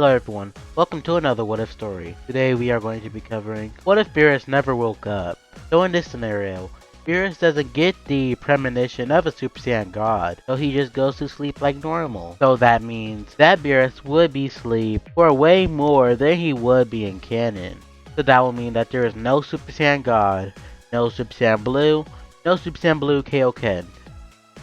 Hello everyone, welcome to another What If story. Today we are going to be covering what if Beerus never woke up. So in this scenario, Beerus doesn't get the premonition of a Super Saiyan God, so he just goes to sleep like normal. So that means that Beerus would be asleep for way more than he would be in canon. So that will mean that there is no Super Saiyan God, no Super Saiyan Blue, no Super Saiyan Blue Kaioken,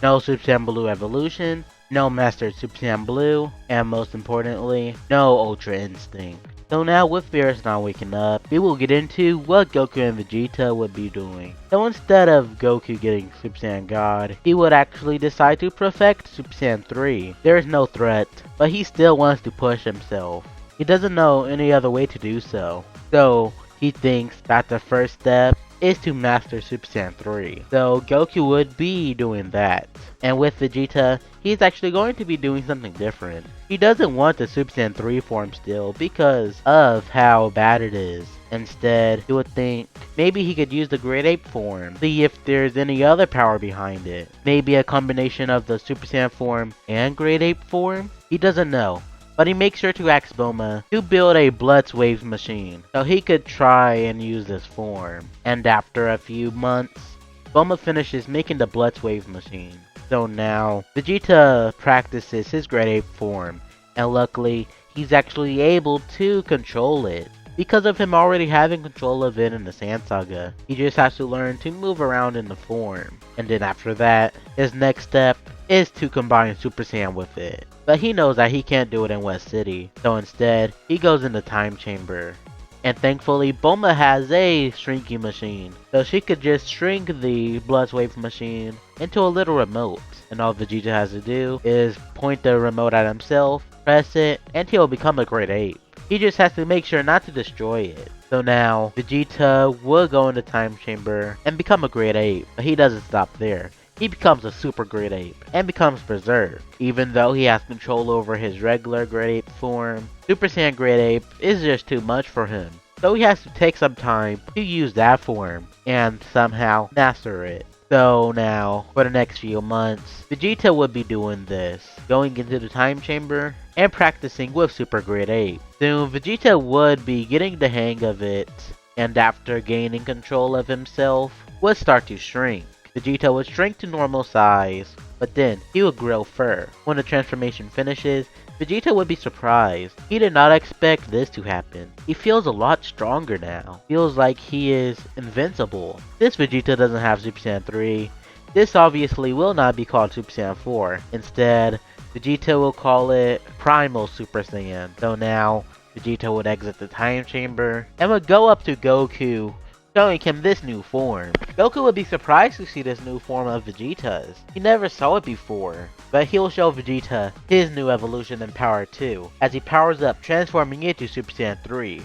no Super Saiyan Blue Evolution, no Master Super Saiyan Blue, and most importantly, no Ultra Instinct. So now with Beerus not waking up, we will get into what Goku and Vegeta would be doing. So instead of Goku getting Super Saiyan God, he would actually decide to perfect Super Saiyan 3. There is no threat, but he still wants to push himself. He doesn't know any other way to do so. So he thinks that the first step is to master Super Saiyan 3. So Goku would be doing that. And with Vegeta, he's actually going to be doing something different. He doesn't want the Super Saiyan 3 form still because of how bad it is. Instead, he would think maybe he could use the Great Ape form, see if there's any other power behind it. Maybe a combination of the Super Saiyan form and Great Ape form? He doesn't know. But he makes sure to ask Bulma to build a Blitz Wave machine so he could try and use this form. And after a few months, Bulma finishes making the Blitz Wave machine. So now, Vegeta practices his Great Ape form, and luckily, he's actually able to control it. Because of him already having control of it in the Saiyan Saga, he just has to learn to move around in the form. And then after that, his next step is to combine Super Saiyan with it. But he knows that he can't do it in West City, so instead, he goes in the time chamber. And thankfully, Bulma has a shrinking machine, so she could just shrink the Blitz Wave machine into a little remote. And all Vegeta has to do is point the remote at himself, press it, and he'll become a Great Ape. He just has to make sure not to destroy it. So now, Vegeta will go in the time chamber and become a Great Ape, but he doesn't stop there. He becomes a Super Great Ape and becomes Berserk. Even though he has control over his regular Great Ape form, Super Saiyan Great Ape is just too much for him. So he has to take some time to use that form and somehow master it. So now, for the next few months, Vegeta would be doing this, going into the time chamber and practicing with Super Great Ape. Soon, Vegeta would be getting the hang of it, and after gaining control of himself, would start to shrink. Vegeta would shrink to normal size, but then he would grow fur. When the transformation finishes, Vegeta would be surprised. He did not expect this to happen. He feels a lot stronger now. Feels like he is invincible. This Vegeta doesn't have Super Saiyan 3. This obviously will not be called Super Saiyan 4. Instead, Vegeta will call it Primal Super Saiyan. So now, Vegeta would exit the time chamber and would go up to Goku, showing him this new form. Goku would be surprised to see this new form of Vegeta's. He never saw it before, but he'll show Vegeta his new evolution and power too, as he powers up, transforming it to Super Saiyan 3.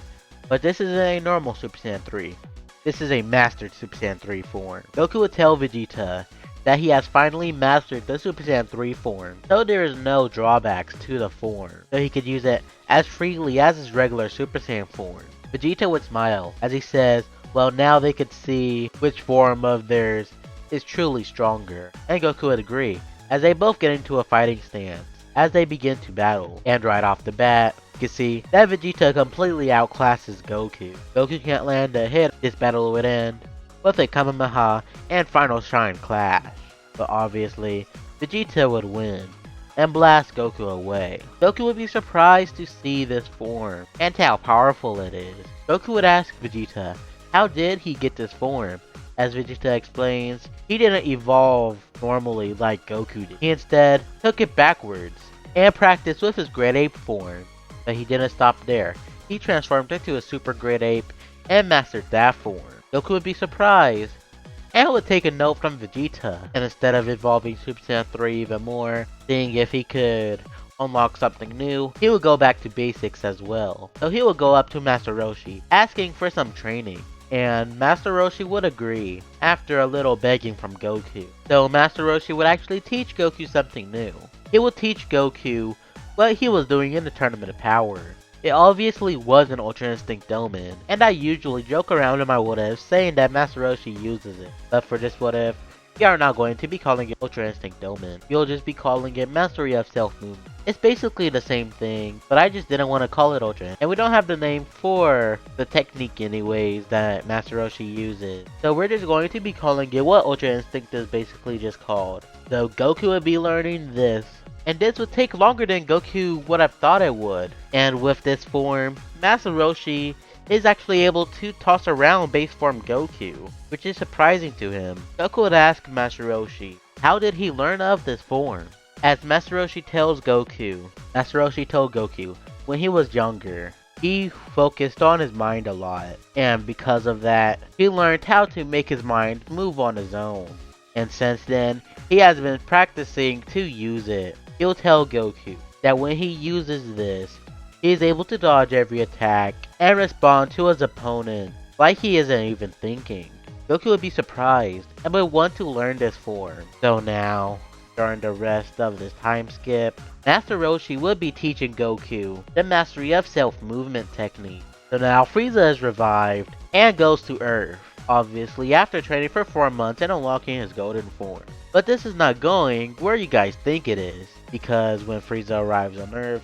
But this isn't a normal Super Saiyan 3. This is a mastered Super Saiyan 3 form. Goku would tell Vegeta that he has finally mastered the Super Saiyan 3 form, so there is no drawbacks to the form, so he could use it as freely as his regular Super Saiyan form. Vegeta would smile as he says, well, now they could see which form of theirs is truly stronger. And Goku would agree, as they both get into a fighting stance, as they begin to battle. And right off the bat, you can see that Vegeta completely outclasses Goku. Goku can't land a hit, this battle would end with a Kamehameha and Final Shine clash. But obviously, Vegeta would win and blast Goku away. Goku would be surprised to see this form and how powerful it is. Goku would ask Vegeta, how did he get this form? As Vegeta explains, he didn't evolve normally like Goku did. He instead took it backwards and practiced with his Great Ape form. But he didn't stop there. He transformed into a Super Great Ape and mastered that form. Goku would be surprised and would take a note from Vegeta. And instead of evolving Super Saiyan 3 even more, seeing if he could unlock something new, he would go back to basics as well. So he would go up to Master Roshi, asking for some training. And Master Roshi would agree, after a little begging from Goku. So Master Roshi would actually teach Goku something new. He would teach Goku what he was doing in the Tournament of Power. It obviously was an Ultra Instinct Domain, and I usually joke around in my what if saying that Master Roshi uses it. But for this what if, we are not going to be calling it Ultra Instinct Domain. You'll just be calling it Mastery of Self Movement. It's basically the same thing, but I just didn't want to call it Ultra Instinct. And we don't have the name for the technique anyways that Master Roshi uses. So we're just going to be calling it what Ultra Instinct is basically just called. So Goku would be learning this. And this would take longer than Goku would have thought it would. And with this form, Master Roshi is actually able to toss around base form Goku, which is surprising to him. Goku would ask Master Roshi, how did he learn of this form? As Master Roshi tells Goku, Master Roshi told Goku, when he was younger, he focused on his mind a lot, and because of that, he learned how to make his mind move on his own. And since then, he has been practicing to use it. He'll tell Goku that when he uses this, he is able to dodge every attack and respond to his opponent like he isn't even thinking. Goku would be surprised and would want to learn this form. So now, during the rest of this time skip, Master Roshi would be teaching Goku the mastery of self-movement technique. So now Frieza is revived and goes to Earth, obviously after training for 4 months and unlocking his golden form. But this is not going where you guys think it is, because when Frieza arrives on Earth,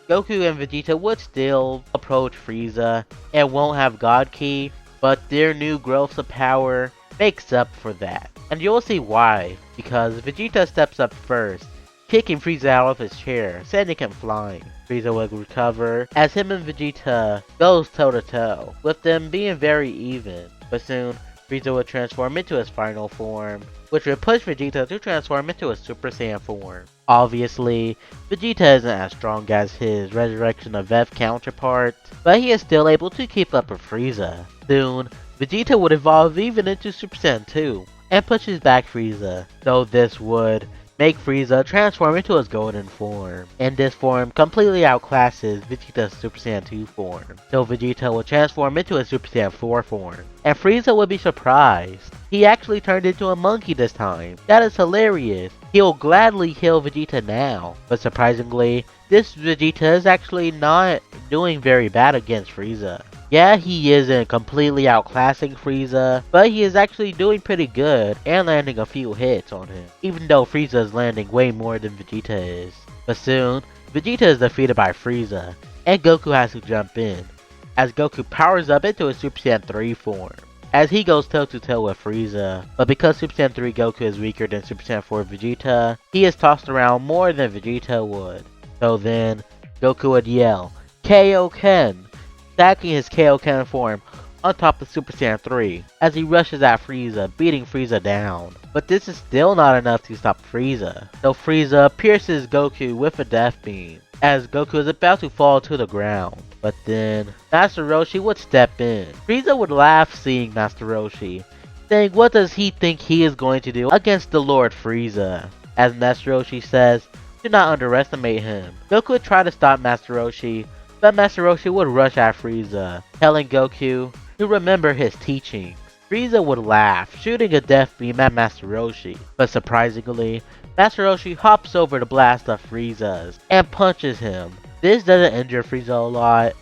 Goku and Vegeta would still approach Frieza and won't have God Ki, but their new growths of power makes up for that. And you'll see why, because Vegeta steps up first, kicking Frieza out of his chair, sending him flying. Frieza will recover as him and Vegeta goes toe to toe, with them being very even. But soon, Frieza will transform into his final form, which would push Vegeta to transform into a Super Saiyan form. Obviously, Vegeta isn't as strong as his Resurrection of F counterpart, but he is still able to keep up with Frieza. Soon, Vegeta would evolve even into Super Saiyan 2, and pushes back Frieza, though this would make Frieza transform into his golden form. And this form completely outclasses Vegeta's Super Saiyan 2 form, so Vegeta will transform into a Super Saiyan 4 form. And Frieza would be surprised. He actually turned into a monkey this time. That is hilarious. He'll gladly heal Vegeta now. But surprisingly, this Vegeta is actually not doing very bad against Frieza. Yeah, he isn't completely outclassing Frieza, but he is actually doing pretty good and landing a few hits on him, even though Frieza is landing way more than Vegeta is. But soon, Vegeta is defeated by Frieza, and Goku has to jump in, as Goku powers up into a Super Saiyan 3 form, as he goes toe to toe with Frieza. But because Super Saiyan 3 Goku is weaker than Super Saiyan 4 Vegeta, he is tossed around more than Vegeta would. So then, Goku would yell, Kaioken! Stacking his Kaioken form on top of Super Saiyan 3 as he rushes at Frieza, beating Frieza down. But this is still not enough to stop Frieza, so Frieza pierces Goku with a death beam as Goku is about to fall to the ground. But then, Master Roshi would step in. Frieza would laugh seeing Master Roshi, saying what does he think he is going to do against the Lord Frieza? As Master Roshi says, do not underestimate him. Goku would try to stop Master Roshi, but Master Roshi would rush at Frieza, telling Goku to remember his teachings. Frieza would laugh, shooting a death beam at Master Roshi, but surprisingly, Master Roshi hops over the blast of Frieza's and punches him. This doesn't injure Frieza a lot,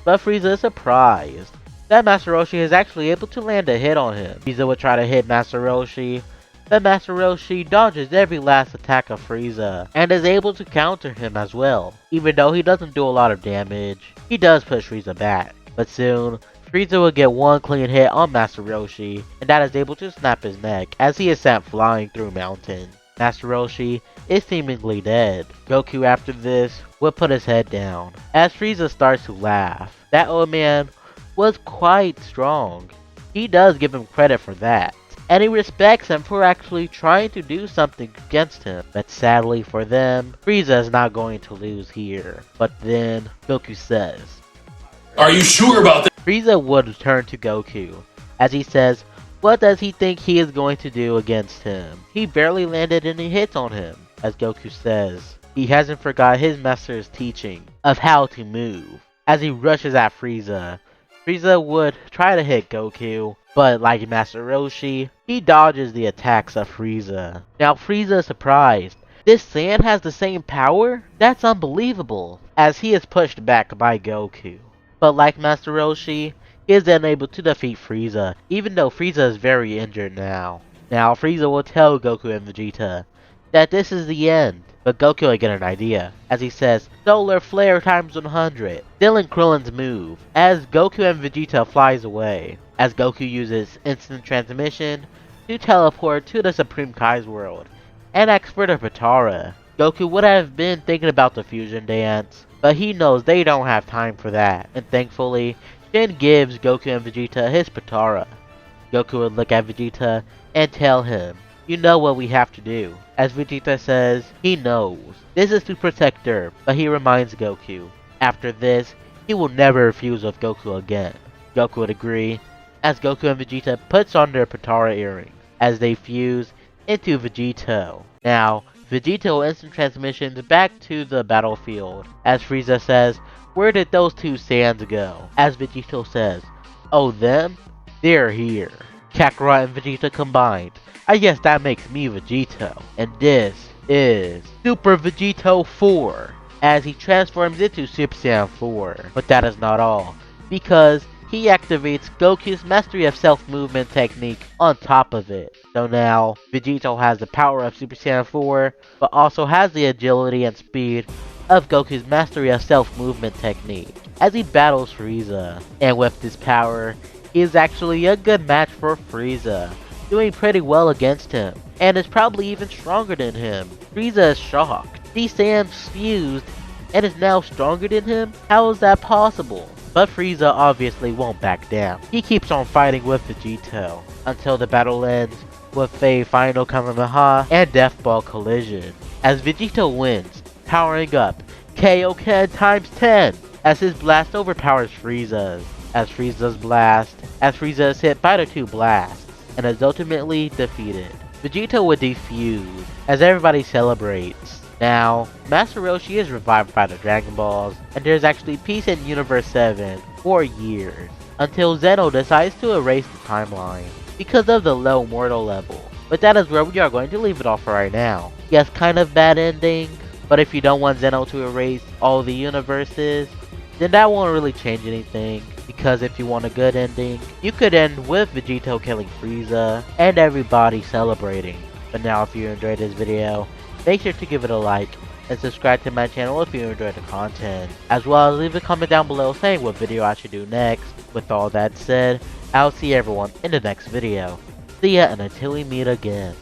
but Frieza is surprised that Master Roshi is actually able to land a hit on him. Frieza would try to hit Master Roshi, but Master Roshi dodges every last attack of Frieza and is able to counter him as well. Even though he doesn't do a lot of damage, he does push Frieza back. But soon, Frieza will get one clean hit on Master Roshi, and that is able to snap his neck as he is sent flying through mountains. Master Roshi is seemingly dead. Goku after this will put his head down as Frieza starts to laugh. That old man was quite strong. He does give him credit for that, and he respects him for actually trying to do something against him. But sadly for them, Frieza is not going to lose here. But then, Goku says, "Are you sure about that?" Frieza would turn to Goku, as he says, what does he think he is going to do against him? He barely landed any hits on him. As Goku says, he hasn't forgot his master's teaching of how to move. As he rushes at Frieza, Frieza would try to hit Goku, but like Master Roshi, he dodges the attacks of Frieza. Now Frieza is surprised. This Saiyan has the same power? That's unbelievable, as he is pushed back by Goku. But like Master Roshi, he is unable to defeat Frieza, even though Frieza is very injured now. Now Frieza will tell Goku and Vegeta that this is the end. But Goku would get an idea, as he says, "Solar Flare times 100, stealing Krillin's move," as Goku and Vegeta flies away, as Goku uses instant transmission to teleport to the Supreme Kai's world, and ask for the Potara. Goku would have been thinking about the fusion dance, but he knows they don't have time for that, and thankfully, Shin gives Goku and Vegeta his Potara. Goku would look at Vegeta and tell him, "You know what we have to do," as Vegeta says he knows. This is to protect Earth, but he reminds Goku, after this, he will never fuse with Goku again. Goku would agree, as Goku and Vegeta puts on their Potara earrings, as they fuse into Vegito. Now, Vegito instant transmissions back to the battlefield, as Frieza says, "Where did those two Saiyans go?" As Vegito says, "Oh, them? They're here." Kakarot and Vegeta combined. I guess that makes me Vegito. And this is Super Vegito 4, as he transforms into Super Saiyan 4. But that is not all, because he activates Goku's Mastery of Self-Movement technique on top of it. So now, Vegito has the power of Super Saiyan 4, but also has the agility and speed of Goku's Mastery of Self-Movement technique, as he battles Frieza. And with this power, he is actually a good match for Frieza, doing pretty well against him, and is probably even stronger than him. Frieza is shocked. These Saiyans fused and is now stronger than him? How is that possible? But Frieza obviously won't back down. He keeps on fighting with Vegito until the battle ends with a final Kamehameha and Death Ball collision, as Vegito wins, powering up Kaioken times 10 as his blast overpowers Frieza's. As Frieza is hit by the two blasts and is ultimately defeated. Vegito would defuse as everybody celebrates. Now, Master Roshi is revived by the Dragon Balls, and there's actually peace in Universe 7 for years, until Zeno decides to erase the timeline because of the low mortal level. But that is where we are going to leave it off for right now. Yes, kind of bad ending, but if you don't want Zeno to erase all the universes, then that won't really change anything, because if you want a good ending, you could end with Vegito killing Frieza and everybody celebrating. But now if you enjoyed this video, make sure to give it a like and subscribe to my channel if you enjoyed the content, as well as leave a comment down below saying what video I should do next. With all that said, I'll see everyone in the next video. See ya, and until we meet again.